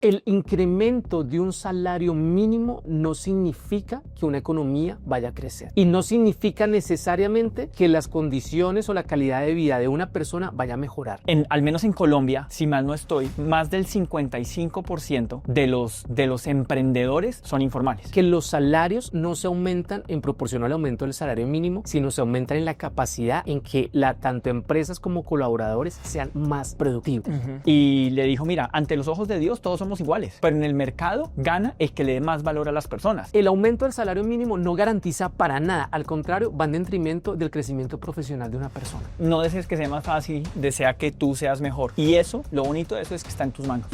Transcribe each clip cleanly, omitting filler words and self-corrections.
El incremento de un salario mínimo no significa que una economía vaya a crecer y no significa necesariamente que las condiciones o la calidad de vida de una persona vaya a mejorar. Al menos en Colombia, si mal no estoy, más del 55% de los emprendedores son informales. Que los salarios no se aumentan en proporción al aumento del salario mínimo, sino se aumentan en la capacidad en que tanto empresas como colaboradores sean más productivos. Y le dijo, mira, ante los ojos de Dios todos somos iguales, pero en el mercado gana el que le dé más valor a las personas. El aumento del salario mínimo no garantiza para nada, al contrario, va en detrimento del crecimiento profesional de una persona. No desees que sea más fácil, desea que tú seas mejor. Y eso, lo bonito de eso es que está en tus manos.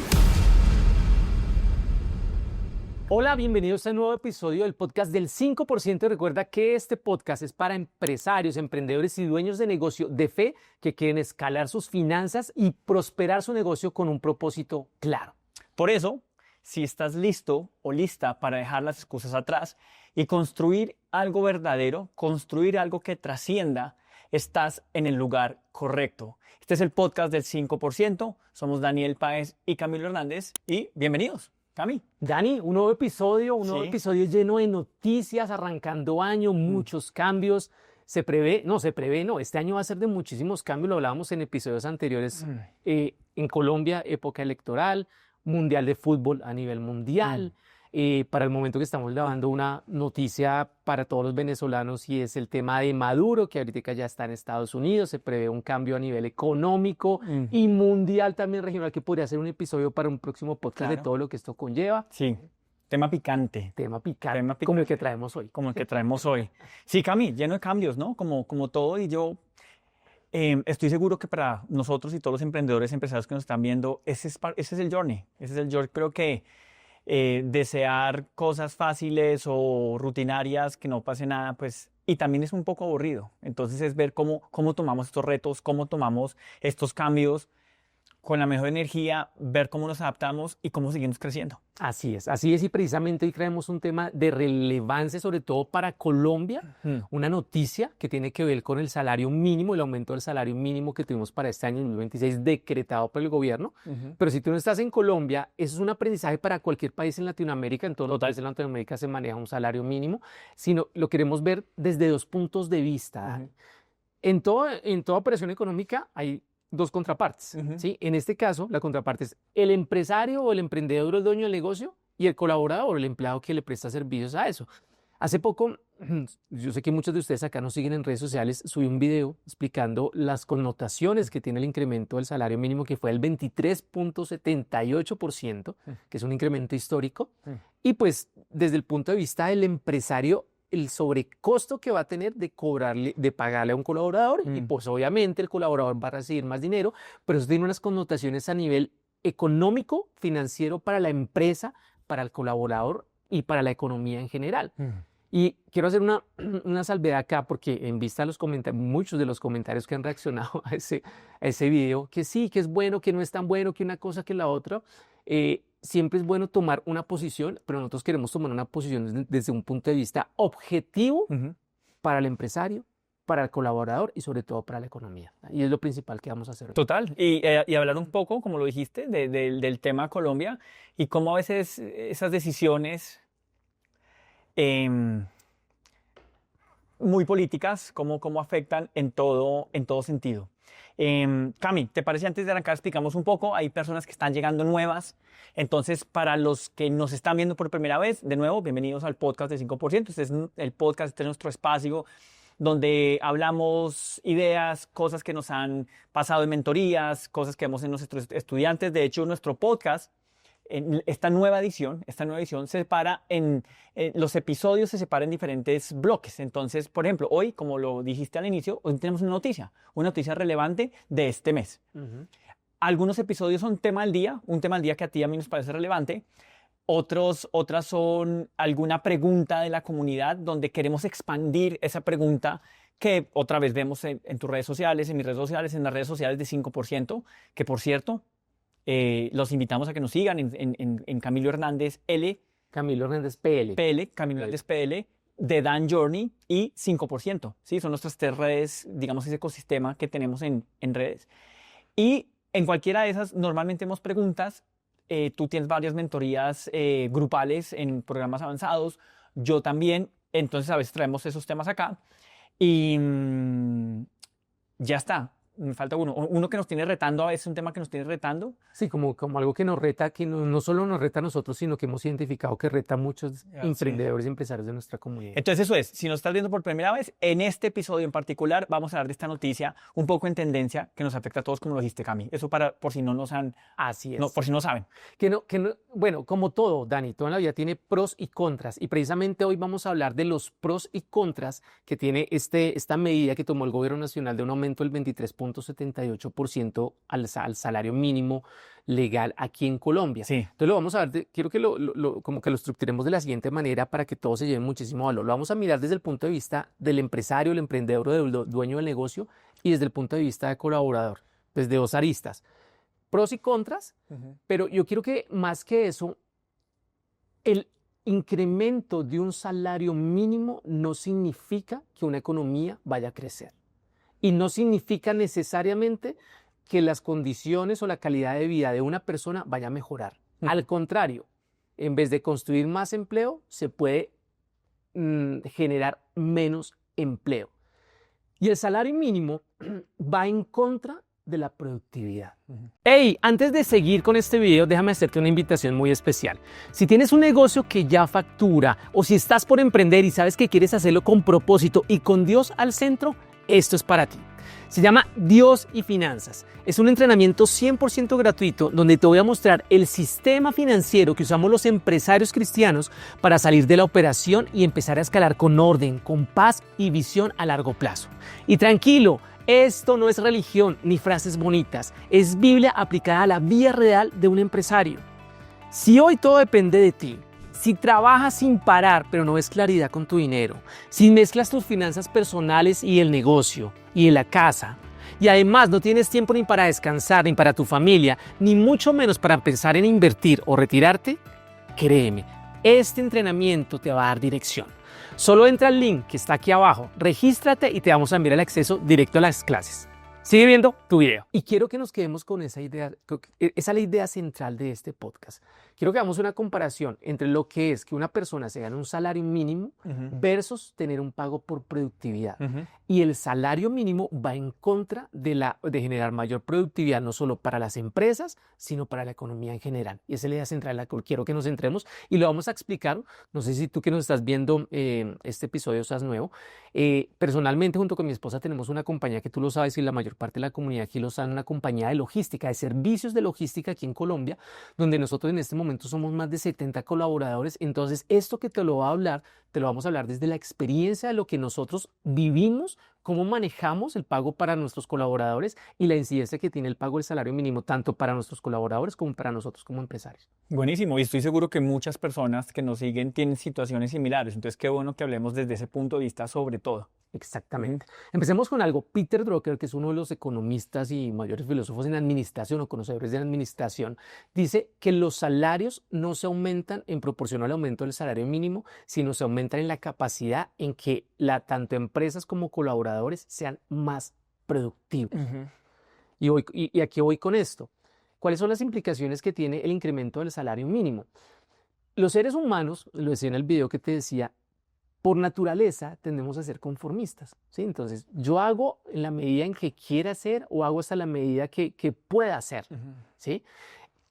Hola, bienvenidos a un nuevo episodio del podcast del 5%. Recuerda que este podcast es para empresarios, emprendedores y dueños de negocio de fe que quieren escalar sus finanzas y prosperar su negocio con un propósito claro. Por eso, si estás listo o lista para dejar las excusas atrás y construir algo verdadero, construir algo que trascienda, estás en el lugar correcto. Este es el podcast del 5%. Somos Daniel Páez y Camilo Hernández y bienvenidos. Cami. Dani, un nuevo episodio lleno de noticias, arrancando año, muchos cambios. Este año va a ser de muchísimos cambios, lo hablábamos en episodios anteriores. En Colombia, época electoral, mundial de fútbol a nivel mundial. Para el momento que estamos grabando, una noticia para todos los venezolanos y es el tema de Maduro, que ahorita ya está en Estados Unidos. Se prevé un cambio a nivel económico y mundial, también regional, que podría ser un episodio para un próximo podcast de todo lo que esto conlleva. Sí, tema picante. Como el que traemos hoy. Sí, Cami, lleno de cambios, ¿no? Como todo, y yo estoy seguro que para nosotros y todos los emprendedores, empresarios que nos están viendo, ese es el journey. Creo que desear cosas fáciles o rutinarias, que no pase nada, pues, y también es un poco aburrido. Entonces es ver cómo tomamos estos retos, cómo tomamos estos cambios con la mejor energía, ver cómo nos adaptamos y cómo seguimos creciendo. Así es, y precisamente hoy traemos un tema de relevancia, sobre todo para Colombia, una noticia que tiene que ver con el salario mínimo, el aumento del salario mínimo que tuvimos para este año 2026 decretado por el gobierno. Pero si tú no estás en Colombia, eso es un aprendizaje para cualquier país en Latinoamérica. En todos los países en Latinoamérica se maneja un salario mínimo, sino lo queremos ver desde dos puntos de vista. En toda operación económica hay dos contrapartes, ¿sí? En este caso, la contraparte es el empresario o el emprendedor o el dueño del negocio y el colaborador, el empleado que le presta servicios a eso. Hace poco, yo sé que muchos de ustedes acá nos siguen en redes sociales, subí un video explicando las connotaciones que tiene el incremento del salario mínimo, que fue el 23.78%, que es un incremento histórico. Y pues, desde el punto de vista del empresario, el sobrecosto que va a tener de pagarle a un colaborador y pues obviamente el colaborador va a recibir más dinero, pero eso tiene unas connotaciones a nivel económico, financiero para la empresa, para el colaborador y para la economía en general. Y quiero hacer una salvedad acá porque en vista de los comentarios, muchos de los comentarios que han reaccionado a ese video, que sí, que es bueno, que no es tan bueno, que una cosa que la otra, siempre es bueno tomar una posición, pero nosotros queremos tomar una posición desde un punto de vista objetivo para el empresario, para el colaborador y sobre todo para la economía. Y es lo principal que vamos a hacer. Total. Y hablar un poco, como lo dijiste, del tema Colombia y cómo a veces esas decisiones muy políticas, cómo afectan en todo sentido. Cami, ¿te parece antes de arrancar explicamos un poco? Hay personas que están llegando nuevas, entonces para los que nos están viendo por primera vez, de nuevo, bienvenidos al podcast de 5%. Este es el podcast, este es nuestro espacio donde hablamos ideas, cosas que nos han pasado en mentorías, cosas que vemos en nuestros estudiantes. De hecho, nuestro podcast, en esta nueva edición se separa los episodios se separan en diferentes bloques. Entonces, por ejemplo, hoy, como lo dijiste al inicio, hoy tenemos una noticia relevante de este mes. Algunos episodios son un tema al día que a ti y a mí nos parece relevante. Otras son alguna pregunta de la comunidad donde queremos expandir esa pregunta que otra vez vemos en tus redes sociales, en mis redes sociales, en las redes sociales de 5%, que por cierto, los invitamos a que nos sigan en Camilo Hernández L. Camilo Hernández PL. Camilo Hernández PL, de Dan Journey y 5%. ¿Sí? Son nuestras tres redes, digamos, ese ecosistema que tenemos en redes. Y en cualquiera de esas, normalmente hemos preguntas tú tienes varias mentorías grupales en programas avanzados, yo también, entonces a veces traemos esos temas acá y ya está. Me falta uno que nos tiene retando, a veces un tema que nos tiene retando. Sí, como algo que nos reta, que no solo nos reta a nosotros, sino que hemos identificado que reta a muchos emprendedores y empresarios de nuestra comunidad. Entonces eso es, si nos estás viendo por primera vez, en este episodio en particular vamos a hablar de esta noticia un poco en tendencia que nos afecta a todos, como lo dijiste, Cami. Eso por si no nos han... Así es. No, por si no saben. Bueno, como todo, Dani, toda la vida tiene pros y contras. Y precisamente hoy vamos a hablar de los pros y contras que tiene esta medida que tomó el gobierno nacional de un aumento del 23.78% al salario mínimo legal aquí en Colombia. Sí. Entonces lo vamos a ver, quiero que como que lo estructuremos de la siguiente manera para que todo se lleve muchísimo valor. Lo vamos a mirar desde el punto de vista del empresario, el emprendedor o del dueño del negocio y desde el punto de vista de colaborador, desde dos aristas. Pros y contras, pero yo quiero que más que eso, el incremento de un salario mínimo no significa que una economía vaya a crecer. Y no significa necesariamente que las condiciones o la calidad de vida de una persona vaya a mejorar. Al contrario, en vez de construir más empleo, se puede generar menos empleo. Y el salario mínimo va en contra de la productividad. Hey, antes de seguir con este video, déjame hacerte una invitación muy especial. Si tienes un negocio que ya factura o si estás por emprender y sabes que quieres hacerlo con propósito y con Dios al centro, esto es para ti. Se llama Dios y Finanzas. Es un entrenamiento 100% gratuito donde te voy a mostrar el sistema financiero que usamos los empresarios cristianos para salir de la operación y empezar a escalar con orden, con paz y visión a largo plazo. Y tranquilo, esto no es religión ni frases bonitas, es Biblia aplicada a la vida real de un empresario. Si hoy todo depende de ti, si trabajas sin parar pero no ves claridad con tu dinero, si mezclas tus finanzas personales y el negocio y en la casa, y además no tienes tiempo ni para descansar, ni para tu familia, ni mucho menos para pensar en invertir o retirarte, créeme, este entrenamiento te va a dar dirección. Solo entra al link que está aquí abajo, regístrate y te vamos a enviar el acceso directo a las clases. Sigue viendo tu video. Y quiero que nos quedemos con esa idea, esa es la idea central de este podcast. Quiero que hagamos una comparación entre lo que es que una persona se gane un salario mínimo versus tener un pago por productividad. Y el salario mínimo va en contra de generar mayor productividad, no solo para las empresas, sino para la economía en general. Y esa es la idea central en la que quiero que nos centremos y lo vamos a explicar. No sé si tú que nos estás viendo este episodio estás nuevo. Personalmente, junto con mi esposa, tenemos una compañía que tú lo sabes y la mayor parte de la comunidad aquí lo sabe, una compañía de logística, de servicios de logística aquí en Colombia, donde nosotros en este momento somos más de 70 colaboradores. Entonces, esto que te lo voy a hablar, te lo vamos a hablar desde la experiencia de lo que nosotros vivimos, cómo manejamos el pago para nuestros colaboradores y la incidencia que tiene el pago del salario mínimo, tanto para nuestros colaboradores como para nosotros como empresarios. Buenísimo, y estoy seguro que muchas personas que nos siguen tienen situaciones similares, entonces qué bueno que hablemos desde ese punto de vista sobre todo. Exactamente. Empecemos con algo. Peter Drucker, que es uno de los economistas y mayores filósofos en administración o conocedores de la administración, dice que los salarios no se aumentan en proporción al aumento del salario mínimo, sino se aumentan en la capacidad en que tanto empresas como colaboradores sean más productivos. Y aquí voy con esto. ¿Cuáles son las implicaciones que tiene el incremento del salario mínimo? Los seres humanos, lo decía en el video que te decía, por naturaleza tendemos a ser conformistas, ¿sí? Entonces, yo hago en la medida en que quiera hacer o hago hasta la medida que pueda hacer, ¿sí?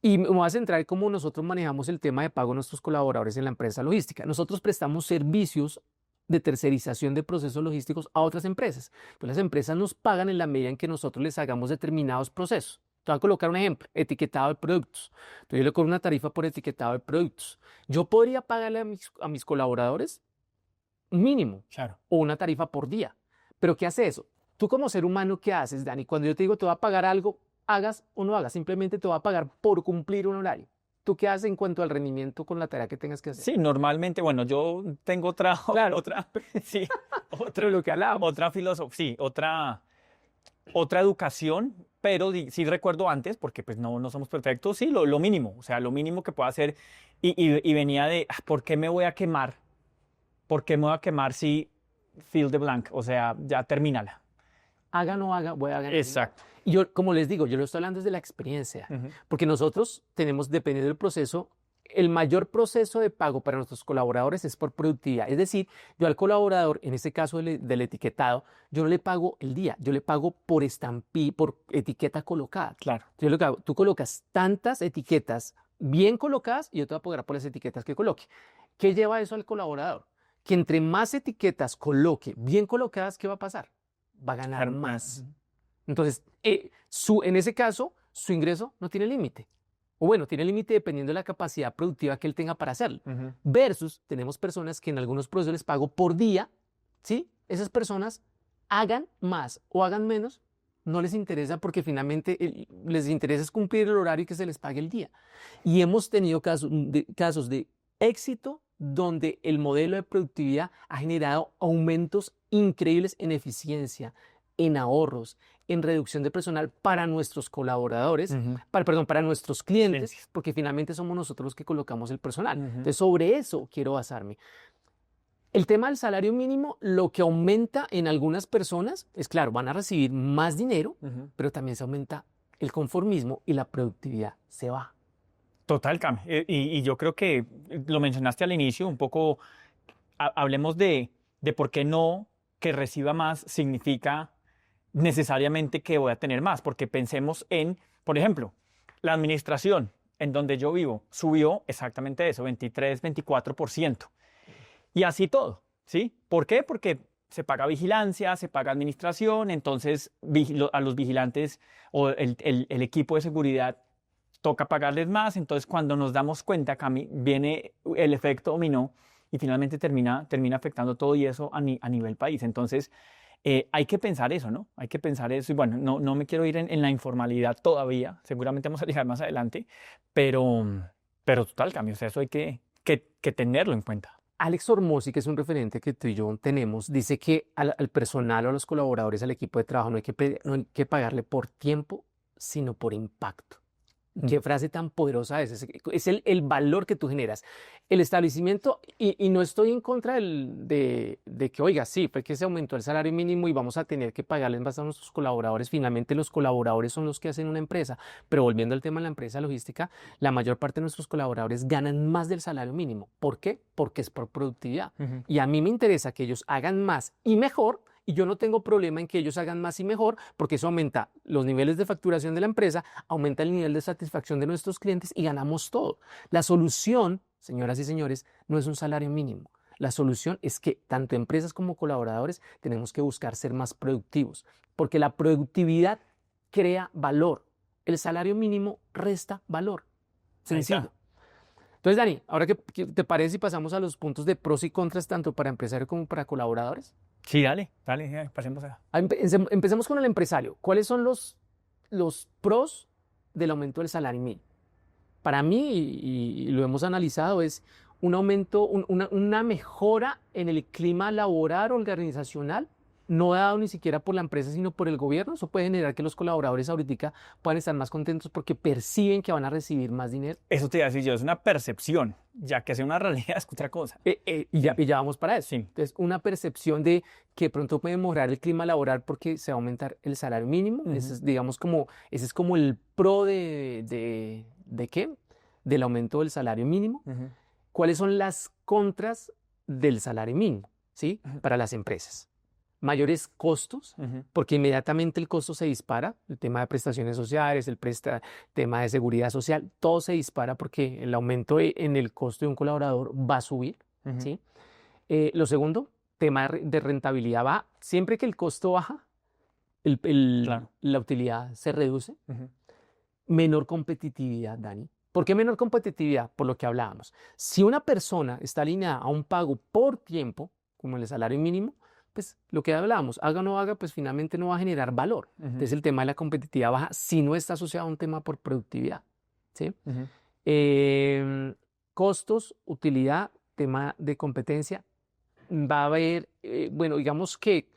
Y me voy a centrar en cómo nosotros manejamos el tema de pago a nuestros colaboradores en la empresa logística. Nosotros prestamos servicios de tercerización de procesos logísticos a otras empresas. Pues las empresas nos pagan en la medida en que nosotros les hagamos determinados procesos. Te voy a colocar un ejemplo, etiquetado de productos. Entonces yo le cobro una tarifa por etiquetado de productos. Yo podría pagarle a mis colaboradores mínimo, claro, o una tarifa por día. Pero ¿qué hace eso? Tú como ser humano, ¿qué haces, Dani? Cuando yo te digo te voy a pagar algo, hagas o no hagas, simplemente te voy a pagar por cumplir un horario. ¿Tú qué haces en cuanto al rendimiento con la tarea que tengas que hacer? Sí, normalmente, bueno, yo tengo otra, claro, sí, lo que hablábamos. Otra filosofía, sí, otra educación, pero sí recuerdo antes, porque pues no somos perfectos, sí, lo mínimo, o sea, lo mínimo que puedo hacer y venía de, ¿por qué me voy a quemar? ¿Por qué me voy a quemar si fill the blank? O sea, ya termínala. Haga o no haga, voy a ganar. Exacto. Y yo, como les digo, yo lo estoy hablando desde la experiencia, porque nosotros tenemos, dependiendo del proceso, el mayor proceso de pago para nuestros colaboradores es por productividad. Es decir, yo al colaborador, en este caso del etiquetado, yo no le pago el día, yo le pago por por etiqueta colocada. Claro. Yo lo que hago, tú colocas tantas etiquetas bien colocadas y yo te voy a pagar por las etiquetas que coloque. ¿Qué lleva eso al colaborador? Que entre más etiquetas coloque bien colocadas, ¿qué va a pasar? Va a ganar más. Entonces, en ese caso, su ingreso no tiene límite. O bueno, tiene límite dependiendo de la capacidad productiva que él tenga para hacerlo. Versus, tenemos personas que en algunos procesos les pago por día, ¿sí? Esas personas hagan más o hagan menos, no les interesa porque finalmente les interesa es cumplir el horario y que se les pague el día. Y hemos tenido casos de éxito donde el modelo de productividad ha generado aumentos increíbles en eficiencia, en ahorros, en reducción de personal para nuestros colaboradores, para nuestros clientes, porque finalmente somos nosotros los que colocamos el personal. Entonces, sobre eso quiero basarme. El tema del salario mínimo, lo que aumenta en algunas personas es, claro, van a recibir más dinero, pero también se aumenta el conformismo y la productividad se baja. Total, Cam. Y yo creo que lo mencionaste al inicio, un poco, hablemos de por qué no que reciba más significa necesariamente que voy a tener más, porque pensemos en, por ejemplo, la administración en donde yo vivo subió exactamente eso, 23, 24%. Y así todo, ¿sí? ¿Por qué? Porque se paga vigilancia, se paga administración, entonces a los vigilantes o el equipo de seguridad toca pagarles más, entonces cuando nos damos cuenta, Cami, viene el efecto dominó y finalmente termina afectando todo y eso a nivel país. Entonces, hay que pensar eso, ¿no? Hay que pensar eso. Y bueno, no me quiero ir en la informalidad todavía. Seguramente vamos a llegar más adelante. Pero total, cambio. O sea, eso hay que tenerlo en cuenta. Alex Hormozzi, que es un referente que tú y yo tenemos, dice que al personal o a los colaboradores, al equipo de trabajo, no hay que pagarle por tiempo, sino por impacto. Qué frase tan poderosa es el valor que tú generas. El establecimiento, y no estoy en contra de que, oiga, sí, fue que se aumentó el salario mínimo y vamos a tener que pagarles más a nuestros colaboradores. Finalmente, los colaboradores son los que hacen una empresa. Pero volviendo al tema de la empresa logística, la mayor parte de nuestros colaboradores ganan más del salario mínimo. ¿Por qué? Porque es por productividad. Y a mí me interesa que ellos hagan más y mejor. Y yo no tengo problema en que ellos hagan más y mejor, porque eso aumenta los niveles de facturación de la empresa, aumenta el nivel de satisfacción de nuestros clientes y ganamos todo. La solución, señoras y señores, no es un salario mínimo. La solución es que tanto empresas como colaboradores tenemos que buscar ser más productivos, porque la productividad crea valor. El salario mínimo resta valor. Sencillo. Entonces, Dani, ahora ¿qué te parece si pasamos a los puntos de pros y contras tanto para empresarios como para colaboradores? Sí, dale, pasemos a... Empecemos con el empresario. ¿Cuáles son los pros del aumento del salario mínimo? Para mí, y lo hemos analizado, es un aumento, una mejora en el clima laboral o organizacional, no dado ni siquiera por la empresa, sino por el gobierno. Eso puede generar que los colaboradores ahorita puedan estar más contentos porque perciben que van a recibir más dinero. Eso te iba a decir yo, es una percepción, ya que sea una realidad es otra cosa. Y ya vamos para eso. Sí. Entonces, una percepción de que pronto puede mejorar el clima laboral porque se va a aumentar el salario mínimo. Ese es como el pro ¿de qué? Del aumento del salario mínimo. ¿Cuáles son las contras del salario mínimo? ¿Sí? Para las empresas. Mayores costos, porque inmediatamente el costo se dispara, el tema de prestaciones sociales, tema de seguridad social, todo se dispara porque el aumento en el costo de un colaborador va a subir, ¿sí? Lo segundo, tema de rentabilidad baja. Siempre que el costo baja, Claro. la utilidad se reduce. Menor competitividad, Dani. ¿Por qué menor competitividad? Por lo que hablábamos. Si una persona está alineada a un pago por tiempo, como el salario mínimo, pues lo que hablábamos, haga o no haga, pues finalmente no va a generar valor. Entonces el tema de la competitividad baja si no está asociado a un tema por productividad, ¿sí? Costos, utilidad, tema de competencia, va a haber, bueno, digamos que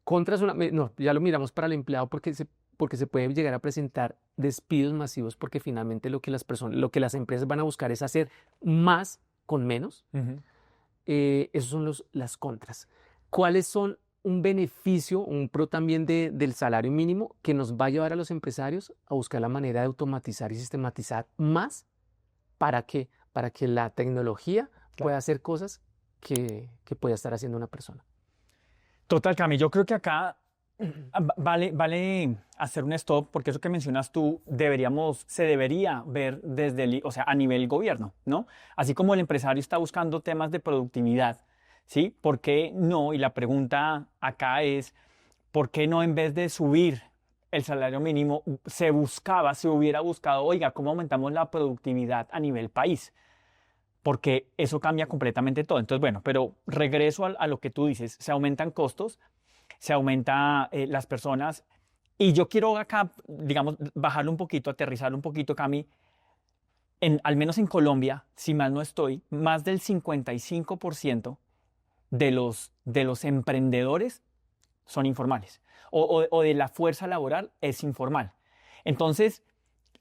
contras, no, ya lo miramos para el empleado porque se puede llegar a presentar despidos masivos porque finalmente lo que las empresas van a buscar es hacer más con menos. Esos son las contras. ¿Cuáles son un beneficio, un pro también del salario mínimo que nos va a llevar a los empresarios a buscar la manera de automatizar y sistematizar más. ¿Para qué? Para que la tecnología pueda hacer cosas que pueda estar haciendo una persona. Total, Cami, yo creo que acá vale hacer un stop, porque eso que mencionas tú se debería ver desde o sea, a nivel gobierno, ¿no? Así como el empresario está buscando temas de productividad, ¿sí? ¿Por qué no? Y la pregunta acá es, ¿por qué no, en vez de subir el salario mínimo, se hubiera buscado, oiga, ¿cómo aumentamos la productividad a nivel país? Porque eso cambia completamente todo. Entonces, bueno, pero regreso a lo que tú dices, se aumentan costos, se aumenta las personas, y yo quiero acá, digamos, bajarlo un poquito, aterrizarlo un poquito, Cami. Al menos en Colombia, si mal no estoy, más del 55% de los emprendedores son informales, o de la fuerza laboral es informal. Entonces,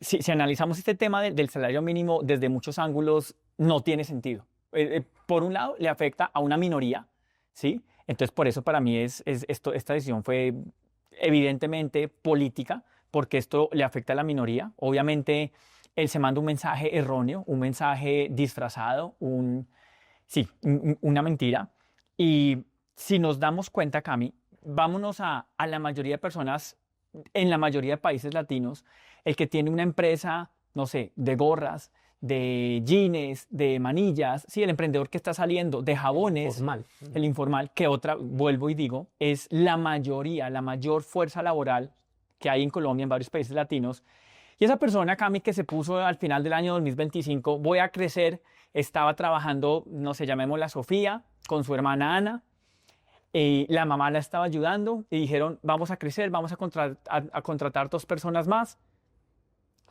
si analizamos este tema del salario mínimo desde muchos ángulos, no tiene sentido. Por un lado, le afecta a una minoría, ¿sí? Entonces, por eso para mí esta decisión fue evidentemente política, porque esto le afecta a la minoría. Obviamente, él se manda un mensaje erróneo, un mensaje disfrazado, una mentira. Y si nos damos cuenta, Cami, vámonos a la mayoría de personas, en la mayoría de países latinos, el que tiene una empresa, no sé, de gorras, de jeans, de manillas, sí, el emprendedor que está saliendo, de jabones, Formal. el informal, que vuelvo y digo, es la mayor fuerza laboral que hay en Colombia, en varios países latinos. Y esa persona, Cami, que se puso al final del año 2025, voy a crecer, estaba trabajando, no sé, llamémosla Sofía, con su hermana Ana. La mamá la estaba ayudando y dijeron, vamos a crecer, vamos a contratar 2 personas más.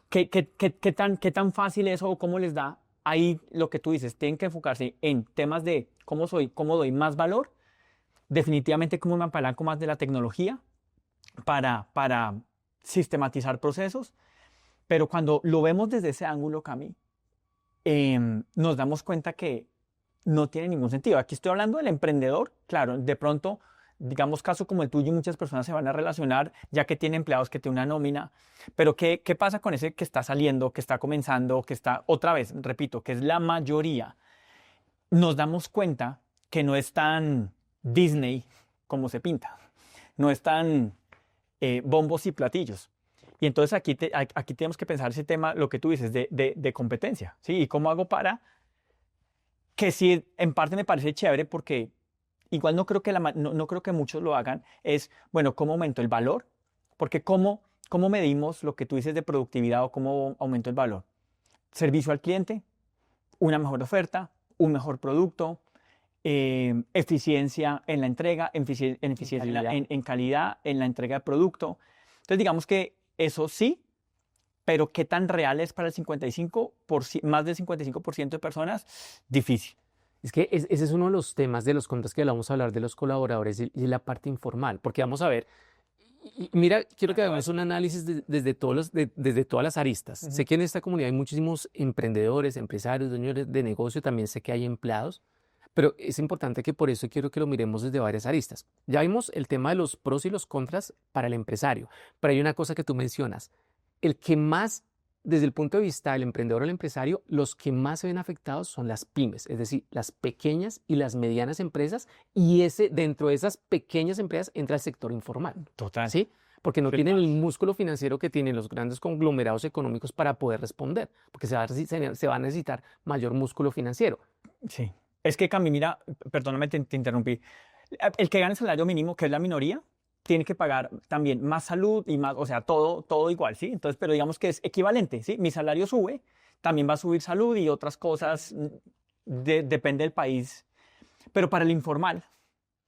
¿Qué tan fácil es o cómo les da? Ahí lo que tú dices, tienen que enfocarse en temas de cómo doy más valor, definitivamente cómo me apalanco más de la tecnología para sistematizar procesos, pero cuando lo vemos desde ese ángulo, Cami, nos damos cuenta que no tiene ningún sentido. Aquí estoy hablando del emprendedor, claro, de pronto, digamos, caso como el tuyo, muchas personas se van a relacionar ya que tiene empleados, que tiene una nómina, pero ¿qué pasa con ese que está saliendo, que está comenzando, que está, otra vez, repito, que es la mayoría? Nos damos cuenta que no es tan Disney como se pinta, no es tan bombos y platillos. Y entonces aquí tenemos que pensar ese tema, lo que tú dices, de competencia, ¿sí? ¿Y cómo hago para que sí, en parte me parece chévere, porque igual no creo que muchos lo hagan, es, bueno, ¿cómo aumento el valor? Porque ¿cómo medimos lo que tú dices de productividad o cómo aumento el valor? Servicio al cliente, una mejor oferta, un mejor producto, eficiencia en la entrega, eficiencia en calidad, en la entrega de producto. Entonces, digamos que eso sí, pero ¿qué tan real es para el 55%, más del 55% de personas? Difícil. Es que ese es uno de los temas de los contras que vamos a hablar de los colaboradores y la parte informal, porque vamos a ver, y mira, quiero que hagamos un análisis desde todas las aristas. Sé que en esta comunidad hay muchísimos emprendedores, empresarios, dueños de negocio, también sé que hay empleados, pero es importante que por eso quiero que lo miremos desde varias aristas. Ya vimos el tema de los pros y los contras para el empresario, pero hay una cosa que tú mencionas, el que más, desde el punto de vista del emprendedor o el empresario, los que más se ven afectados son las pymes, es decir, las pequeñas y las medianas empresas, y dentro de esas pequeñas empresas entra el sector informal. Total. ¿Sí? Porque no tienen el músculo financiero que tienen los grandes conglomerados económicos para poder responder, porque se va a necesitar mayor músculo financiero. Sí. Es que, Cami, mira, perdóname, te interrumpí. El que gana el salario mínimo, que es la minoría, tiene que pagar también más salud y más, o sea, todo igual, ¿sí? Entonces, pero digamos que es equivalente, ¿sí? Mi salario sube, también va a subir salud y otras cosas, depende del país. Pero para el informal,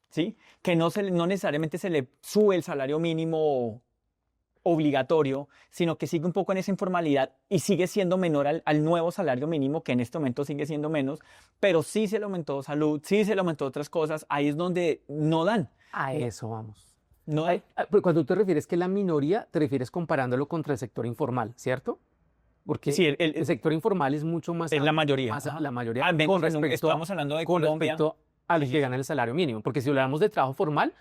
¿sí? Que no necesariamente se le sube el salario mínimo obligatorio, sino que sigue un poco en esa informalidad y sigue siendo menor al nuevo salario mínimo, que en este momento sigue siendo menos, pero sí se le aumentó salud, sí se le aumentó otras cosas, ahí es donde no dan. A eso vamos. No, Pero cuando tú te refieres que la minoría, te refieres comparándolo contra el sector informal, ¿cierto? Porque sí, el sector informal es mucho más... Es la mayoría. La mayoría. Al menos estamos hablando de Colombia. Con respecto a los que ganan el salario mínimo. Porque si hablamos de trabajo formal,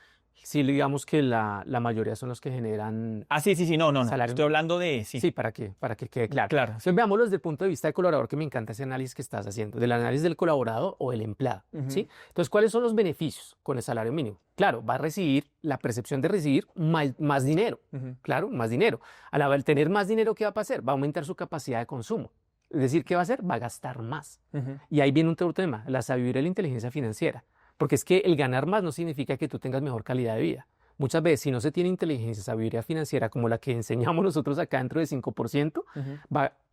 Sí, digamos que la mayoría son los que generan Sí, no. salario. Estoy hablando de, Sí, para que quede claro. Claro. Entonces, veámoslo desde el punto de vista del colaborador, que me encanta ese análisis que estás haciendo, del análisis del colaborador o el empleado, ¿sí? Entonces, ¿cuáles son los beneficios con el salario mínimo? Claro, va a recibir la percepción de recibir más dinero, claro, más dinero. Al tener más dinero, ¿qué va a pasar? Va a aumentar su capacidad de consumo. Es decir, ¿qué va a hacer? Va a gastar más. Y ahí viene un tema, la sabiduría de la inteligencia financiera. Porque es que el ganar más no significa que tú tengas mejor calidad de vida. Muchas veces, si no se tiene inteligencia, sabiduría financiera como la que enseñamos nosotros acá dentro de 5%,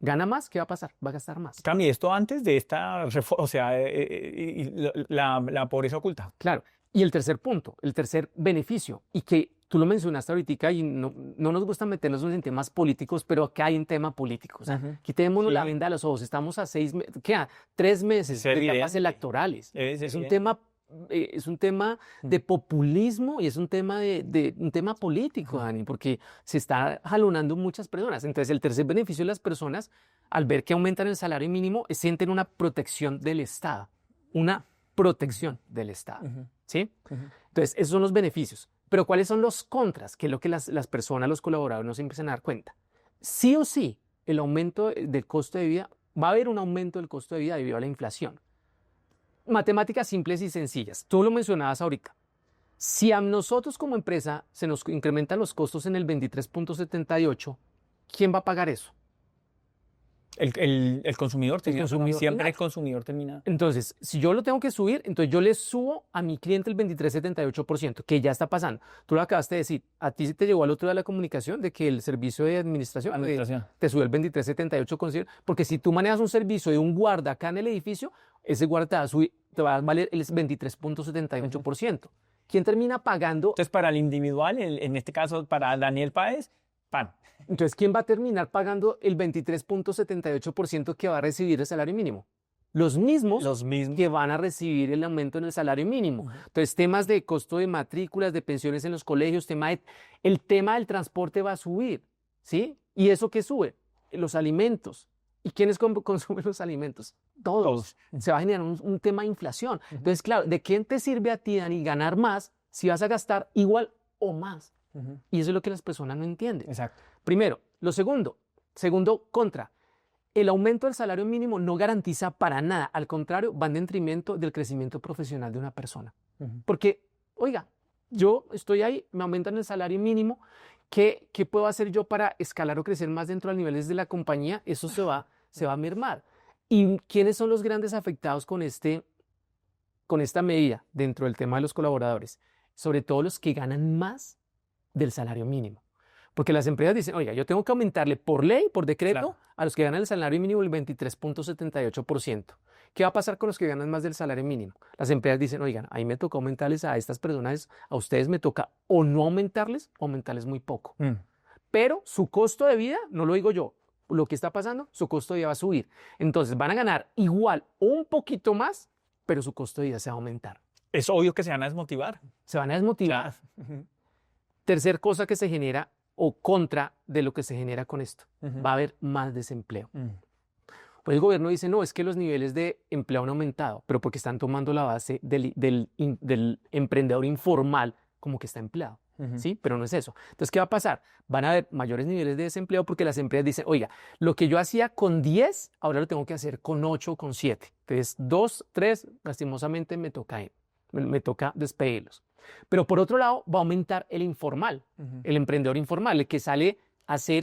gana más, ¿qué va a pasar? Va a gastar más. Cami, esto antes de esta reforma, o sea, la pobreza oculta. Claro. Y el tercer punto, el tercer beneficio, y que tú lo mencionaste ahorita y no nos gusta meternos en temas políticos, pero acá hay un tema político. O sea, quitémonos la venda de los ojos. Estamos a 3 meses de etapas electorales. Es un tema de populismo y es un tema un tema político, Dani, porque se está jalonando muchas personas. Entonces, el tercer beneficio de las personas, al ver que aumentan el salario mínimo, sienten una protección del Estado. Una protección del Estado. ¿Sí? Entonces, esos son los beneficios. Pero ¿cuáles son los contras? Que es lo que las personas, los colaboradores no se empiezan a dar cuenta. Sí o sí, el aumento del costo de vida, va a haber un aumento del costo de vida debido a la inflación. Matemáticas simples y sencillas. Tú lo mencionabas ahorita. Si a nosotros como empresa se nos incrementan los costos en el 23.78, ¿quién va a pagar eso? El consumidor, siempre final. el consumidor termina. Entonces, si yo lo tengo que subir, entonces yo le subo a mi cliente el 23.78%, que ya está pasando. Tú lo acabaste de decir, a ti te llegó al otro día la comunicación de que el servicio de administración te sube el 23.78%, porque si tú manejas un servicio de un guarda acá en el edificio, ese guarda te va a valer el 23.78%. ¿Quién termina pagando? Entonces, para el individual, en este caso, para Daniel Páez, pan. Entonces, ¿quién va a terminar pagando el 23.78% que va a recibir el salario mínimo? Los mismos que van a recibir el aumento en el salario mínimo. Entonces, temas de costo de matrículas, de pensiones en los colegios, el tema del transporte va a subir, ¿sí? ¿Y eso qué sube? Los alimentos. ¿Y quiénes consumen los alimentos? Todos. Se va a generar un tema de inflación. Entonces, claro, ¿de quién te sirve a ti, Dani, ganar más si vas a gastar igual o más? Y eso es lo que las personas no entienden. Exacto. Primero. Lo segundo contra. El aumento del salario mínimo no garantiza para nada. Al contrario, va en detrimento del crecimiento profesional de una persona. Porque, oiga, yo estoy ahí, me aumentan el salario mínimo. ¿Qué puedo hacer yo para escalar o crecer más dentro de los niveles de la compañía? Eso se va a mermar. ¿Y quiénes son los grandes afectados con esta medida dentro del tema de los colaboradores? Sobre todo los que ganan más del salario mínimo. Porque las empresas dicen, oiga, yo tengo que aumentarle por ley, por decreto, a los que ganan el salario mínimo el 23.78%. ¿Qué va a pasar con los que ganan más del salario mínimo? Las empresas dicen, oigan, ahí me toca aumentarles a estas personas, a ustedes me toca o no aumentarles o aumentarles muy poco. Pero su costo de vida, no lo digo yo, lo que está pasando, su costo de vida va a subir. Entonces van a ganar igual o un poquito más, pero su costo de vida se va a aumentar. Es obvio que se van a desmotivar. Se van a desmotivar. Tercer cosa que se genera o contra de lo que se genera con esto, va a haber más desempleo. Pues el gobierno dice, no, es que los niveles de empleo han aumentado, pero porque están tomando la base del emprendedor informal como que está empleado, ¿sí? Pero no es eso. Entonces, ¿qué va a pasar? Van a haber mayores niveles de desempleo porque las empresas dicen, oiga, lo que yo hacía con 10, ahora lo tengo que hacer con 8 o con 7. Entonces, 2, 3, lastimosamente me toca despedirlos. Pero por otro lado, va a aumentar el informal, el emprendedor informal, el que sale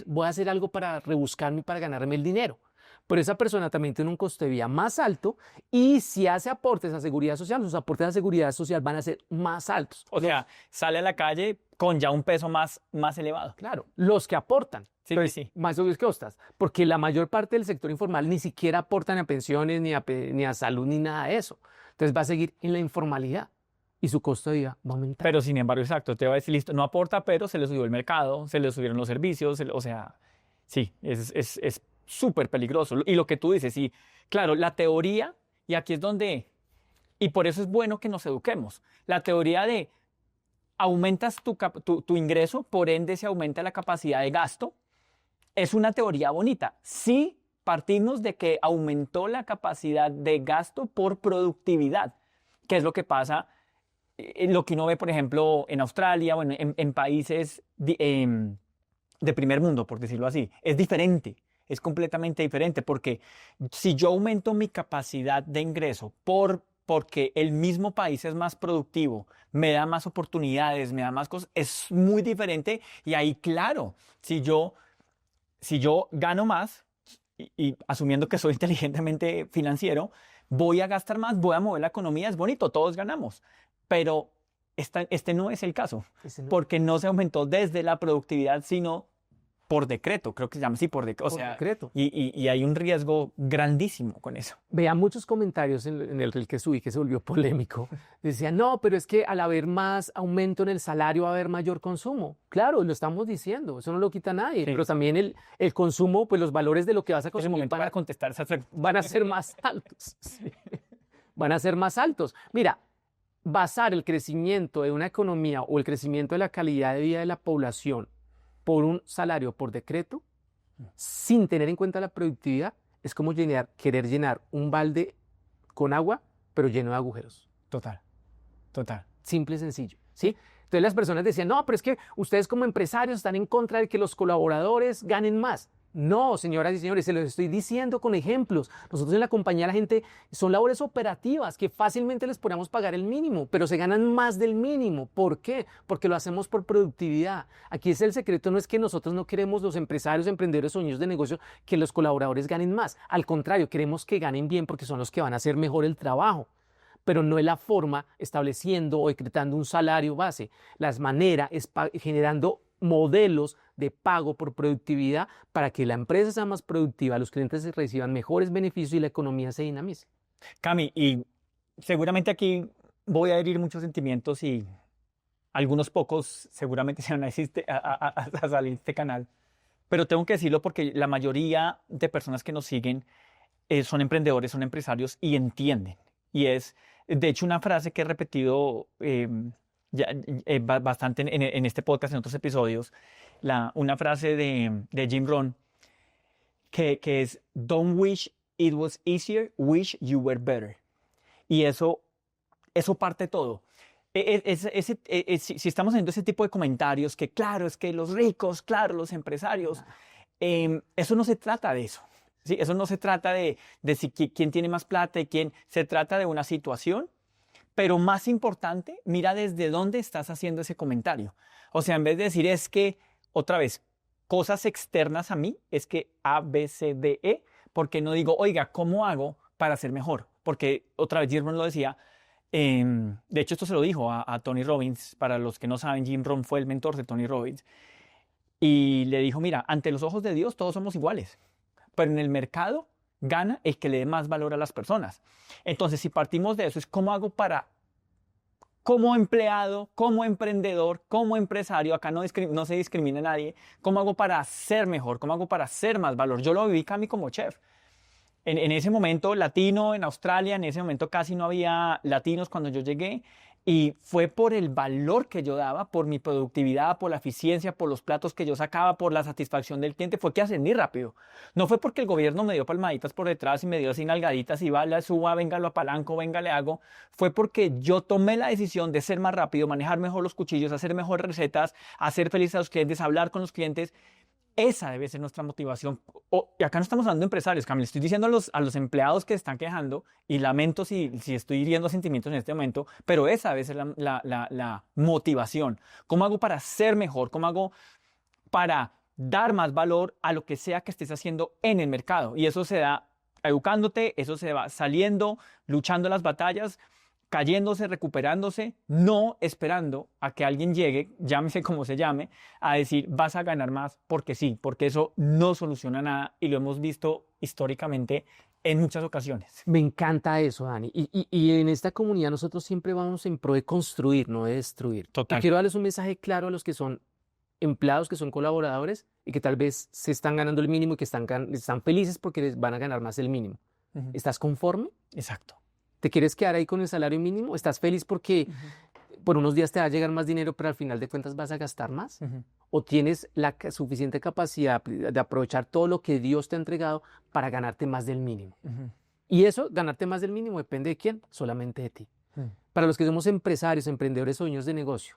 voy a hacer algo para rebuscarme y para ganarme el dinero. Pero esa persona también tiene un costo de vida más alto y si hace aportes a seguridad social, sus aportes a seguridad social van a ser más altos. O sea, sale a la calle con ya un peso más elevado. Claro, los que aportan. Sí, pues, sí. Más obvios que otras, porque la mayor parte del sector informal ni siquiera aportan a pensiones, ni a salud, ni nada de eso. Entonces va a seguir en la informalidad. Y su costo de vida va a aumentar. Pero sin embargo, exacto, te va a decir, listo, no aporta, pero se le subió el mercado, se le subieron los servicios, o sea, sí, es súper peligroso. Y lo que tú dices, sí, claro, la teoría, y aquí es donde, y por eso es bueno que nos eduquemos, la teoría de aumentas tu ingreso, por ende se aumenta la capacidad de gasto, es una teoría bonita. Sí, partimos de que aumentó la capacidad de gasto por productividad, que es lo que pasa lo que uno ve, por ejemplo, en Australia, bueno, en países de primer mundo, por decirlo así, es diferente. Es completamente diferente porque si yo aumento mi capacidad de ingreso porque el mismo país es más productivo, me da más oportunidades, me da más cosas, es muy diferente. Y ahí, claro, si yo gano más y asumiendo que soy inteligentemente financiero, voy a gastar más, voy a mover la economía, es bonito, todos ganamos. Pero este no es el caso, porque no se aumentó desde la productividad, sino por decreto, creo que se llama así, por decreto. Y hay un riesgo grandísimo con eso. Veía muchos comentarios en el reel que subí que se volvió polémico. Decían, no, pero es que al haber más aumento en el salario va a haber mayor consumo. Claro, lo estamos diciendo, eso no lo quita nadie, pero también el consumo, pues los valores de lo que vas a consumir para contestar esas van a ser más altos. Sí. Van a ser más altos. Mira, basar el crecimiento de una economía o el crecimiento de la calidad de vida de la población por un salario por decreto, sin tener en cuenta la productividad, es como querer llenar un balde con agua, pero lleno de agujeros. Total. Simple y sencillo, ¿sí? Entonces las personas decían, no, pero es que ustedes como empresarios están en contra de que los colaboradores ganen más. No, señoras y señores, se los estoy diciendo con ejemplos. Nosotros en la compañía, la gente, son labores operativas que fácilmente les podríamos pagar el mínimo, pero se ganan más del mínimo. ¿Por qué? Porque lo hacemos por productividad. Aquí es el secreto, no es que nosotros no queremos, los empresarios, emprendedores, dueños de negocio, que los colaboradores ganen más. Al contrario, queremos que ganen bien porque son los que van a hacer mejor el trabajo. Pero no es la forma estableciendo o decretando un salario base. La manera es generando modelos de pago por productividad para que la empresa sea más productiva, los clientes reciban mejores beneficios y la economía se dinamice. Cami, y seguramente aquí voy a herir muchos sentimientos y algunos pocos seguramente se van a salir de este canal, pero tengo que decirlo porque la mayoría de personas que nos siguen son emprendedores, son empresarios y entienden. Y es, de hecho, una frase que he repetido bastante en este podcast, en otros episodios, una frase de Jim Rohn que es "Don't wish it was easier, wish you were better". Y eso parte todo. Si estamos haciendo ese tipo de comentarios que claro, es que los ricos, claro, los empresarios, eso no se trata de eso. ¿Sí? Eso no se trata de quién tiene más plata y quién. Se trata de una situación, pero más importante, mira desde dónde estás haciendo ese comentario. O sea, en vez de decir es que, otra vez, cosas externas a mí, es que A, B, C, D, E, porque no digo, oiga, ¿cómo hago para ser mejor? Porque otra vez Jim Rohn lo decía, de hecho esto se lo dijo a Tony Robbins, para los que no saben, Jim Rohn fue el mentor de Tony Robbins, y le dijo, mira, ante los ojos de Dios todos somos iguales, pero en el mercado gana el que le dé más valor a las personas. Entonces, si partimos de eso, es cómo hago para, como empleado, como emprendedor, como empresario, acá no se discrimina a nadie, cómo hago para ser mejor, cómo hago para ser más valor. Yo lo viví, Cami, como chef. En ese momento latino, en Australia, en ese momento casi no había latinos cuando yo llegué. Y fue por el valor que yo daba, por mi productividad, por la eficiencia, por los platos que yo sacaba, por la satisfacción del cliente, fue que ascendí rápido. No fue porque el gobierno me dio palmaditas por detrás y me dio así nalgaditas y va, la suba, venga, lo apalanco, venga, le hago. Fue porque yo tomé la decisión de ser más rápido, manejar mejor los cuchillos, hacer mejores recetas, hacer felices a los clientes, hablar con los clientes. Esa debe ser nuestra motivación. Y acá no estamos hablando de empresarios, Camila. Estoy diciendo a los empleados que están quejando y lamento si estoy hiriendo sentimientos en este momento, pero esa debe ser la motivación. ¿Cómo hago para ser mejor? ¿Cómo hago para dar más valor a lo que sea que estés haciendo en el mercado? Y eso se da educándote, eso se va saliendo, luchando las batallas, cayéndose, recuperándose, no esperando a que alguien llegue, llámese como se llame, a decir vas a ganar más porque sí, porque eso no soluciona nada y lo hemos visto históricamente en muchas ocasiones. Me encanta eso, Dani. Y en esta comunidad nosotros siempre vamos en pro de construir, no de destruir. Total. Y quiero darles un mensaje claro a los que son empleados, que son colaboradores y que tal vez se están ganando el mínimo y que están felices porque les van a ganar más el mínimo. Uh-huh. ¿Estás conforme? Exacto. ¿Te quieres quedar ahí con el salario mínimo? ¿Estás feliz porque por unos días te va a llegar más dinero, pero al final de cuentas vas a gastar más? ¿O tienes la suficiente capacidad de aprovechar todo lo que Dios te ha entregado para ganarte más del mínimo? Y eso, ganarte más del mínimo, depende de quién, solamente de ti. Para los que somos empresarios, emprendedores o dueños de negocio,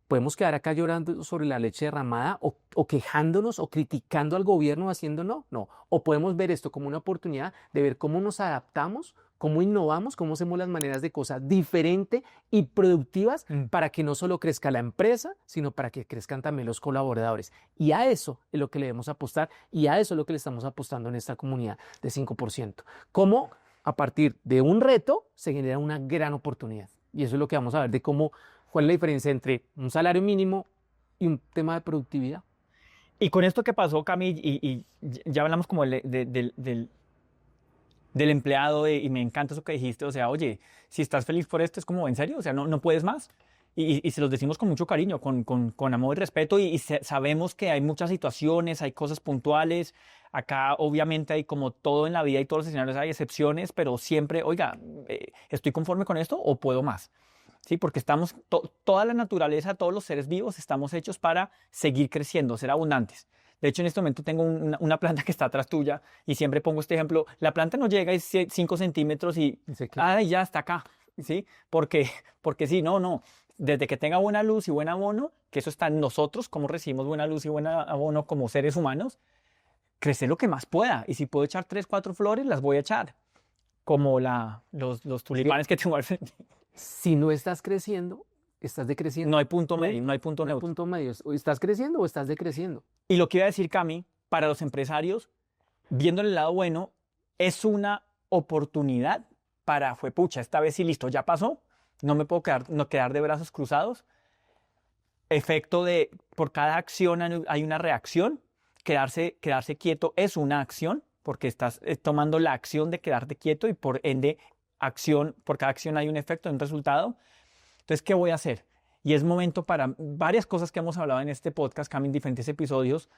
podemos quedar acá llorando sobre la leche derramada o quejándonos o criticando al gobierno haciendo no. O podemos ver esto como una oportunidad de ver cómo nos adaptamos, cómo innovamos, cómo hacemos las maneras de cosas diferentes y productivas para que no solo crezca la empresa, sino para que crezcan también los colaboradores. Y a eso es lo que le debemos apostar y a eso es lo que le estamos apostando en esta comunidad de 5%. Cómo a partir de un reto se genera una gran oportunidad. Y eso es lo que vamos a ver de cuál es la diferencia entre un salario mínimo y un tema de productividad. Y con esto que pasó, Cami, y ya hablamos como del empleado, y me encanta eso que dijiste, o sea, oye, si estás feliz por esto, es como, ¿en serio? O sea, no puedes más. Y se los decimos con mucho cariño, con amor y respeto, y sabemos que hay muchas situaciones, hay cosas puntuales. Acá obviamente hay, como todo en la vida y todos los escenarios, hay excepciones, pero siempre, oiga, ¿estoy conforme con esto o puedo más? Sí, porque estamos, toda la naturaleza, todos los seres vivos estamos hechos para seguir creciendo, ser abundantes. De hecho, en este momento tengo una planta que está atrás tuya y siempre pongo este ejemplo. La planta no llega a 5 centímetros y ya está acá, ¿sí? Porque sí, no. Desde que tenga buena luz y buen abono, que eso está en nosotros, cómo recibimos buena luz y buen abono como seres humanos, crecer lo que más pueda. Y si puedo echar 3, 4 flores, las voy a echar. Como los tulipanes que tengo al frente. Si no estás creciendo, estás decreciendo. No hay punto medio, no hay punto neutro. No hay punto medio. O estás creciendo o estás decreciendo. Y lo que iba a decir, Cami, para los empresarios, viéndole el lado bueno, es una oportunidad para, pucha, esta vez sí, listo, ya pasó, no me puedo quedar de brazos cruzados. Efecto de, por cada acción hay una reacción. Quedarse quieto es una acción, porque estás tomando la acción de quedarte quieto y por ende, por cada acción hay un efecto, un resultado. Entonces, ¿qué voy a hacer? Y es momento para varias cosas que hemos hablado en este podcast, Cami, en diferentes episodios.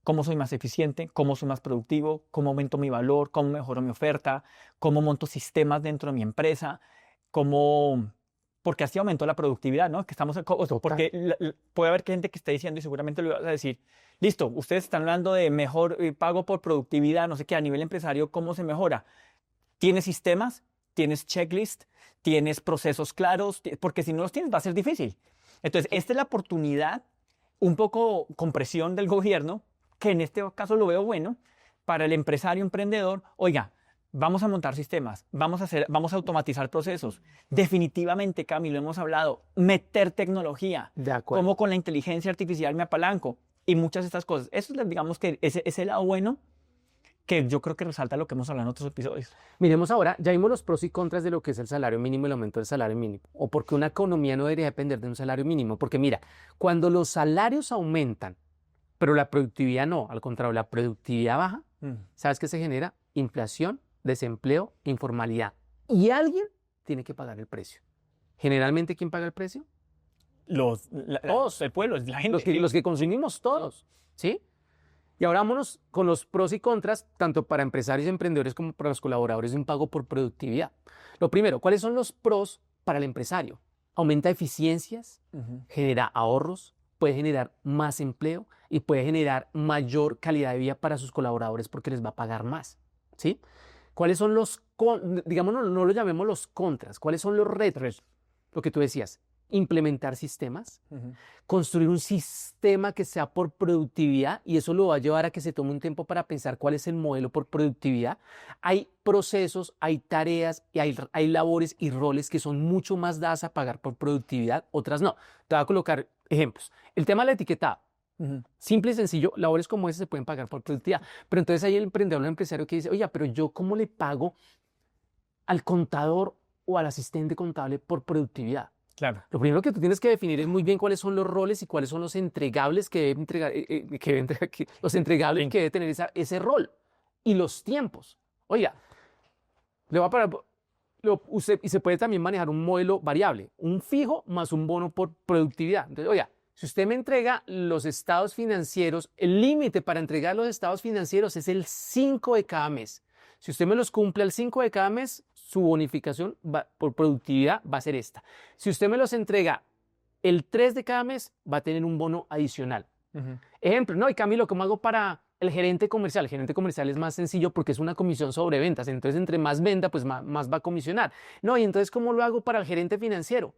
Cómo soy más eficiente, cómo soy más productivo, cómo aumento mi valor, cómo mejoro mi oferta, cómo monto sistemas dentro de mi empresa, porque así aumento la productividad, ¿no? Porque puede haber gente que esté diciendo, y seguramente lo vas a decir, listo, ustedes están hablando de mejor pago por productividad, no sé qué, a nivel empresario, ¿cómo se mejora? ¿Tienes sistemas? ¿Tienes checklist? ¿Tienes procesos claros? Porque si no los tienes va a ser difícil. Entonces, esta es la oportunidad, un poco con presión del gobierno, que en este caso lo veo bueno, para el empresario emprendedor. Oiga, vamos a montar sistemas, vamos a automatizar procesos. Definitivamente, Cami, lo hemos hablado, meter tecnología. De acuerdo. Como con la inteligencia artificial me apalanco y muchas de estas cosas. Eso es, digamos que es el lado bueno que yo creo que resalta lo que hemos hablado en otros episodios. Miremos ahora, ya vimos los pros y contras de lo que es el salario mínimo y el aumento del salario mínimo, o porque una economía no debería depender de un salario mínimo, porque mira, cuando los salarios aumentan, pero la productividad no, al contrario, la productividad baja, ¿sabes qué se genera? Inflación, desempleo, informalidad. Y alguien tiene que pagar el precio. Generalmente, ¿quién paga el precio? Todos, el pueblo, la gente. Los que consumimos todos, ¿sí? Y ahora vámonos con los pros y contras, tanto para empresarios y emprendedores como para los colaboradores de un pago por productividad. Lo primero, ¿cuáles son los pros para el empresario? Aumenta eficiencias, genera ahorros, puede generar más empleo y puede generar mayor calidad de vida para sus colaboradores porque les va a pagar más, ¿sí? ¿Cuáles son digamos, no lo llamemos los contras, cuáles son los retos? Lo que tú decías, implementar sistemas, construir un sistema que sea por productividad y eso lo va a llevar a que se tome un tiempo para pensar cuál es el modelo por productividad. Hay procesos, hay tareas y hay labores y roles que son mucho más dadas a pagar por productividad, otras no. Te voy a colocar ejemplos. El tema de la etiqueta. Simple y sencillo, labores como ese se pueden pagar por productividad. Pero entonces hay el emprendedor o el empresario que dice, oye, pero yo ¿cómo le pago al contador o al asistente contable por productividad? Claro. Lo primero que tú tienes que definir es muy bien cuáles son los roles y cuáles son los entregables que debe entregar, los entregables que debe tener ese rol y los tiempos. Oiga, le va a parar, y se puede también manejar un modelo variable, un fijo más un bono por productividad. Entonces, oiga, si usted me entrega los estados financieros, el límite para entregar los estados financieros es el 5 de cada mes. Si usted me los cumple al 5 de cada mes, su bonificación por productividad va a ser esta. Si usted me los entrega el 3 de cada mes, va a tener un bono adicional. Ejemplo, no, y Camilo, ¿cómo hago para el gerente comercial. El gerente comercial es más sencillo porque es una comisión sobre ventas. Entonces, entre más venda, pues más va a comisionar. No, y entonces, ¿cómo lo hago para el gerente financiero?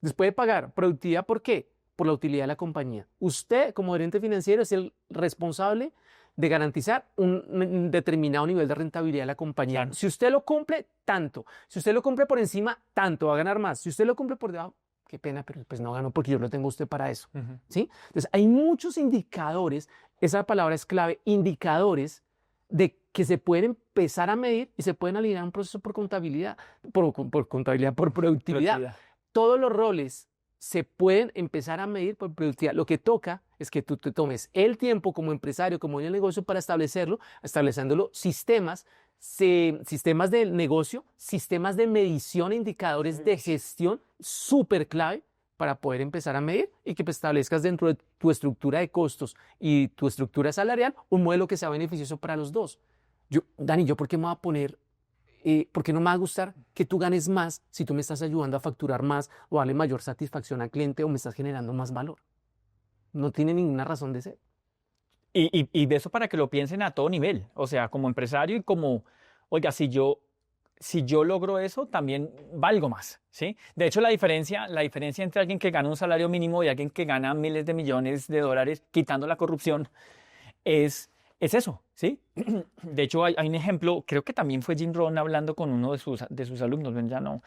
Después de pagar, productividad, ¿por qué? Por la utilidad de la compañía. Usted, como gerente financiero, es el responsable de garantizar un determinado nivel de rentabilidad de la compañía. Claro. Si usted lo cumple, tanto. Si usted lo cumple por encima, tanto, va a ganar más. Si usted lo cumple por debajo, qué pena, pero pues no gano porque yo lo tengo a usted para eso. ¿Sí? Entonces, hay muchos indicadores, esa palabra es clave, indicadores de que se pueden empezar a medir y se pueden alinear un proceso por contabilidad, por productividad. Todos los roles se pueden empezar a medir por productividad. Lo que toca es que tú te tomes el tiempo como empresario, como dueño del negocio para establecerlo, estableciéndolo sistemas de negocio, sistemas de medición e indicadores de gestión súper clave para poder empezar a medir y que pues, establezcas dentro de tu estructura de costos y tu estructura salarial un modelo que sea beneficioso para los dos. Dani, ¿yo por qué me voy a poner, por qué no me va a gustar que tú ganes más si tú me estás ayudando a facturar más o darle mayor satisfacción al cliente o me estás generando más valor? No tiene ninguna razón de ser. Y de eso para que lo piensen a todo nivel, o sea, como empresario y como, oiga, si yo logro eso, también valgo más, ¿sí? De hecho, la diferencia entre alguien que gana un salario mínimo y alguien que gana miles de millones de dólares, quitando la corrupción, es eso, ¿sí? De hecho, hay un ejemplo, creo que también fue Jim Rohn hablando con uno de sus alumnos, ya no,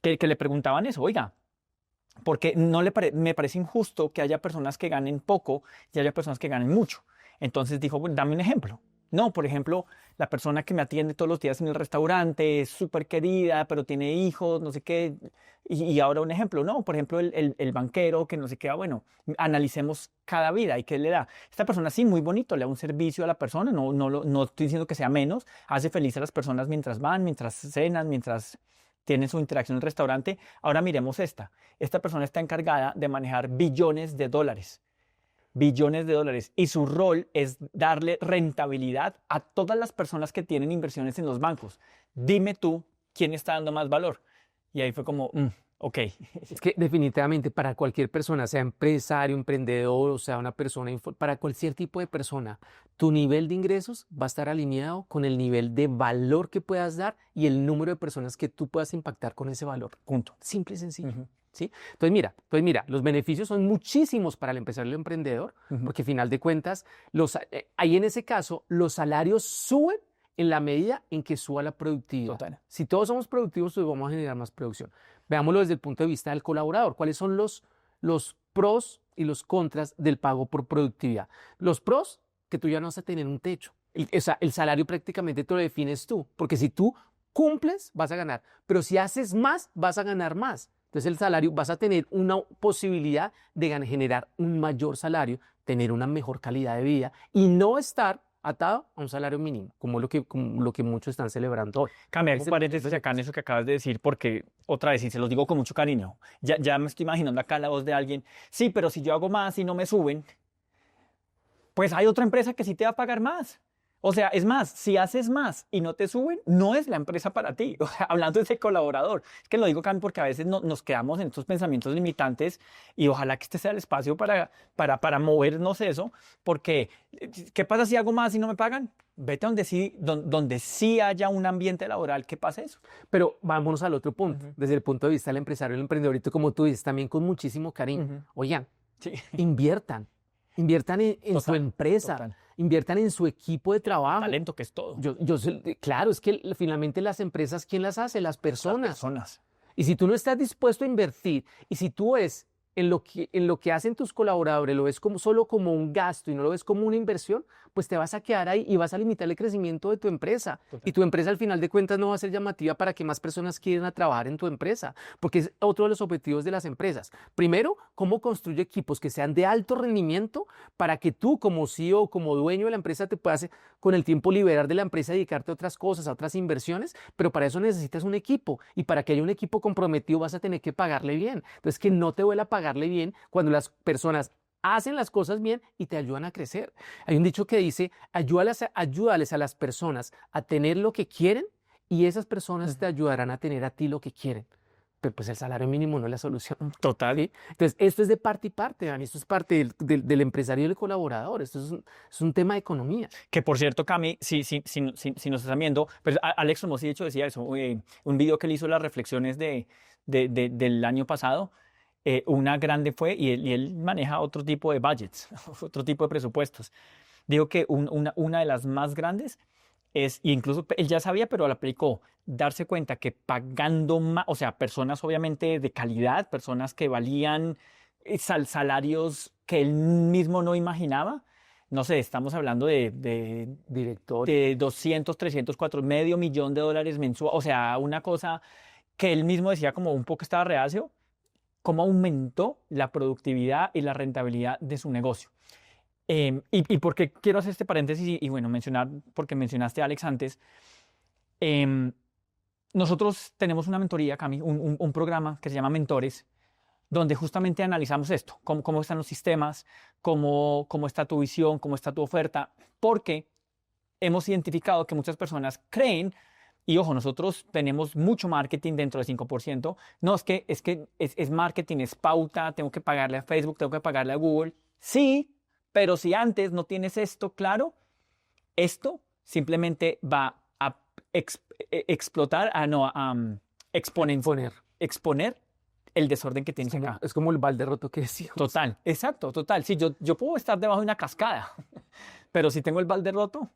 que le preguntaban eso, oiga, porque me parece injusto que haya personas que ganen poco y haya personas que ganen mucho. Entonces dijo, bueno, dame un ejemplo. No, por ejemplo, la persona que me atiende todos los días en el restaurante es súper querida, pero tiene hijos, no sé qué. Y ahora un ejemplo, no, por ejemplo, el banquero que no sé qué, bueno, analicemos cada vida y qué le da. Esta persona sí, muy bonito, le da un servicio a la persona, no estoy diciendo que sea menos, hace feliz a las personas mientras van, mientras cenan, mientras tienen su interacción en el restaurante. Ahora miremos esta persona está encargada de manejar billones de dólares. Y su rol es darle rentabilidad a todas las personas que tienen inversiones en los bancos. Dime tú quién está dando más valor. Y ahí fue como, ok. Es que definitivamente para cualquier persona, sea empresario, emprendedor, o sea una persona, para cualquier tipo de persona, tu nivel de ingresos va a estar alineado con el nivel de valor que puedas dar y el número de personas que tú puedas impactar con ese valor. Punto. Simple y sencillo. ¿Sí? Entonces mira, los beneficios son muchísimos para el empresario y el emprendedor, porque al final de cuentas, ahí en ese caso, los salarios suben en la medida en que suba la productividad. Total. Si todos somos productivos, pues vamos a generar más producción. Veámoslo desde el punto de vista del colaborador. ¿Cuáles son los pros y los contras del pago por productividad? Los pros, que tú ya no vas a tener un techo. El salario prácticamente te lo defines tú, porque si tú cumples, vas a ganar, pero si haces más, vas a ganar más. Entonces el salario, vas a tener una posibilidad de generar un mayor salario, tener una mejor calidad de vida y no estar atado a un salario mínimo, como lo que muchos están celebrando hoy. Cami, hago paréntesis acá en eso que acabas de decir, porque otra vez, y se los digo con mucho cariño, ya me estoy imaginando acá la voz de alguien, sí, pero si yo hago más y no me suben, pues hay otra empresa que sí te va a pagar más. O sea, es más, si haces más y no te suben, no es la empresa para ti. O sea, hablando de ese colaborador. Es que lo digo, Cami, porque a veces nos quedamos en estos pensamientos limitantes y ojalá que este sea el espacio para movernos eso. Porque, ¿qué pasa si hago más y no me pagan? Vete a donde sí haya un ambiente laboral que pase eso. Pero vámonos al otro punto. Desde el punto de vista del empresario y el emprendedor, y tú, como tú dices, también con muchísimo cariño. Oigan, sí. inviertan en su empresa. Total. Inviertan en su equipo de trabajo. Talento, que es todo. Claro, es que finalmente las empresas, ¿quién las hace? Las personas. Las personas. Y si tú no estás dispuesto a invertir, y si tú ves en lo que hacen tus colaboradores, lo ves solo como un gasto y no lo ves como una inversión, pues te vas a quedar ahí y vas a limitar el crecimiento de tu empresa. Total. Y tu empresa al final de cuentas no va a ser llamativa para que más personas quieran trabajar en tu empresa, porque es otro de los objetivos de las empresas. Primero, cómo construye equipos que sean de alto rendimiento para que tú como CEO, como dueño de la empresa, te puedas con el tiempo liberar de la empresa y dedicarte a otras cosas, a otras inversiones, pero para eso necesitas un equipo y para que haya un equipo comprometido vas a tener que pagarle bien. Entonces, que no te duela pagarle bien cuando las personas hacen las cosas bien y te ayudan a crecer. Hay un dicho que dice, ayúdales a las personas a tener lo que quieren y esas personas te ayudarán a tener a ti lo que quieren. pero pues el salario mínimo no es la solución. Total. ¿Sí? Entonces, esto es de parte y parte, Dani, esto es parte del empresario y del colaborador, esto es un tema de economía. Que por cierto, Cami, si nos están viendo, pues Alex Hormozzi de hecho decía eso, un video que él hizo las reflexiones del año pasado, una grande fue, y él maneja otro tipo de budgets, otro tipo de presupuestos. Digo que una de las más grandes es, y incluso él ya sabía, pero la aplicó, darse cuenta que pagando más, o sea, personas obviamente de calidad, personas que valían salarios que él mismo no imaginaba, no sé, estamos hablando Director. de 200, 300, 400, medio millón de dólares mensual, o sea, una cosa que él mismo decía como un poco estaba reacio, cómo aumentó la productividad y la rentabilidad de su negocio. Y por qué quiero hacer este paréntesis y bueno, mencionar, porque mencionaste a Alex antes, nosotros tenemos una mentoría, Cami, un programa que se llama Mentores, donde justamente analizamos esto, cómo están los sistemas, cómo está tu visión, cómo está tu oferta, porque hemos identificado que muchas personas creen, y ojo, nosotros tenemos mucho marketing dentro del 5%, no, es que es marketing, es pauta, tengo que pagarle a Facebook, tengo que pagarle a Google, sí, pero si antes no tienes esto claro, esto simplemente va a explotar, exponer el desorden que tienes acá. Es como el balde roto que decíamos. Total, exacto, total. Sí, yo puedo estar debajo de una cascada, pero si tengo el balde roto,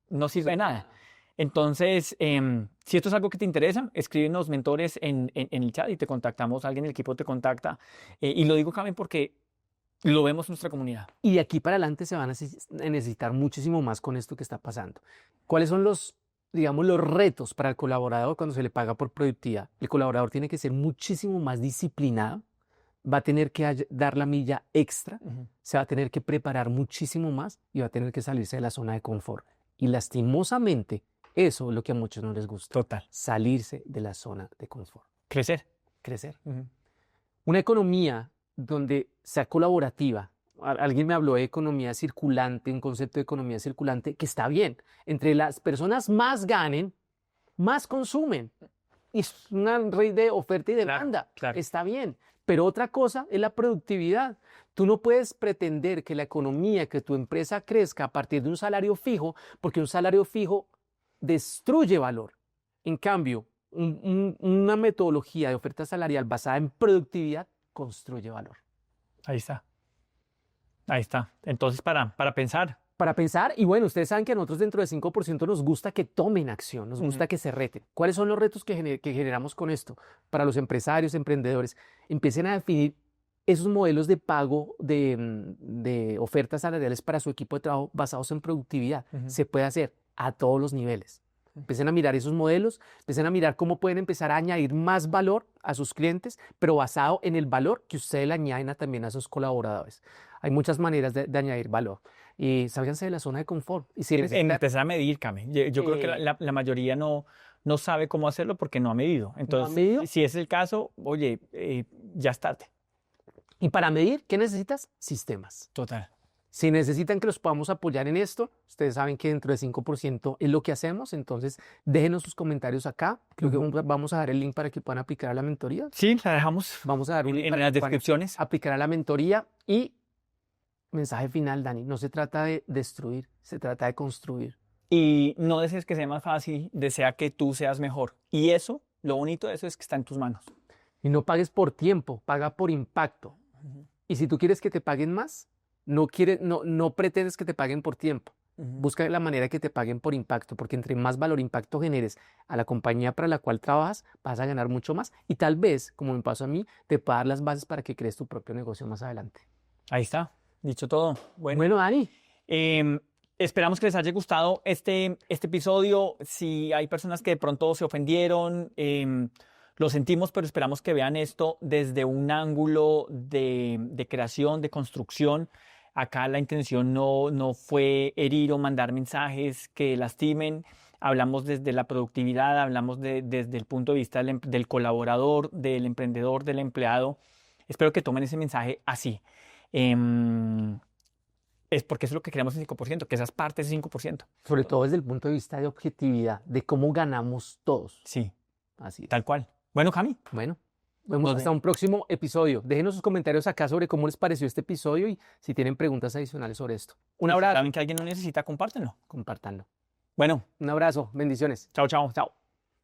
no sirve de nada. Entonces, si esto es algo que te interesa, escríbenos mentores en el chat y te contactamos, alguien del equipo te contacta. Y lo digo, Carmen, porque lo vemos en nuestra comunidad. Y de aquí para adelante se van a necesitar muchísimo más con esto que está pasando. ¿Cuáles son digamos, los retos para el colaborador cuando se le paga por productividad? El colaborador tiene que ser muchísimo más disciplinado, va a tener que dar la milla extra, se va a tener que preparar muchísimo más y va a tener que salirse de la zona de confort. Y lastimosamente, eso es lo que a muchos no les gusta. Total. Salirse de la zona de confort. Crecer. Una economía donde sea colaborativa. Alguien me habló de economía circulante, un concepto de economía circulante que está bien. Entre las personas más ganen, más consumen. Y es una red de oferta y demanda. Claro. Está bien. Pero otra cosa es la productividad. Tú no puedes pretender que la economía, que tu empresa crezca a partir de un salario fijo, porque un salario fijo destruye valor. En cambio, una metodología de oferta salarial basada en productividad construye valor. Ahí está. Ahí está. Entonces, para pensar. Para pensar, y bueno, ustedes saben que a nosotros dentro del 5% nos gusta que tomen acción, nos gusta que se reten. ¿Cuáles son los retos que generamos con esto? Para los empresarios, emprendedores, empiecen a definir esos modelos de pago de ofertas salariales para su equipo de trabajo basados en productividad. Se puede hacer a todos los niveles. Empiecen a mirar esos modelos, empiecen a mirar cómo pueden empezar a añadir más valor a sus clientes, pero basado en el valor que ustedes le añaden también a sus colaboradores. Hay muchas maneras de añadir valor. Y sálganse de la zona de confort. Y empezar a medir, Cami. Yo creo que la mayoría no sabe cómo hacerlo porque no ha medido. Entonces, si es el caso, oye, ya es tarde. Y para medir, ¿qué necesitas? Sistemas. Total. Si necesitan que los podamos apoyar en esto, ustedes saben que dentro del 5% es lo que hacemos, entonces déjenos sus comentarios acá. Creo que vamos a dar el link para que puedan aplicar a la mentoría. Sí, la dejamos. Vamos a dar un link en las descripciones. Aplicar a la mentoría y mensaje final, Dani, no se trata de destruir, se trata de construir. Y no desees que sea más fácil, desea que tú seas mejor. Y eso, lo bonito de eso es que está en tus manos. Y no pagues por tiempo, paga por impacto. Y si tú quieres que te paguen más, no pretendes que te paguen por tiempo. Busca la manera de que te paguen por impacto, porque entre más valor e impacto generes a la compañía para la cual trabajas, vas a ganar mucho más y tal vez, como me pasó a mí, te pueda dar las bases para que crees tu propio negocio más adelante. Ahí está, dicho todo. Bueno, Dani. Esperamos que les haya gustado este episodio. Si hay personas que de pronto se ofendieron, lo sentimos, pero esperamos que vean esto desde un ángulo de creación, de construcción. Acá la intención no fue herir o mandar mensajes que lastimen. Hablamos desde la productividad, hablamos desde el punto de vista del colaborador, del emprendedor, del empleado. Espero que tomen ese mensaje así. Es porque eso es lo que queremos en 5%, que esas partes es 5%. Sobre todo desde el punto de vista de objetividad, de cómo ganamos todos. Sí, así es. Tal cual. Bueno, Cami. Bueno. Vemos hasta un próximo episodio. Déjenos sus comentarios acá sobre cómo les pareció este episodio y si tienen preguntas adicionales sobre esto. Un abrazo. Si saben que alguien lo necesita, compártenlo. Compártanlo. Bueno, Un abrazo. Bendiciones. chao, chao. Chao.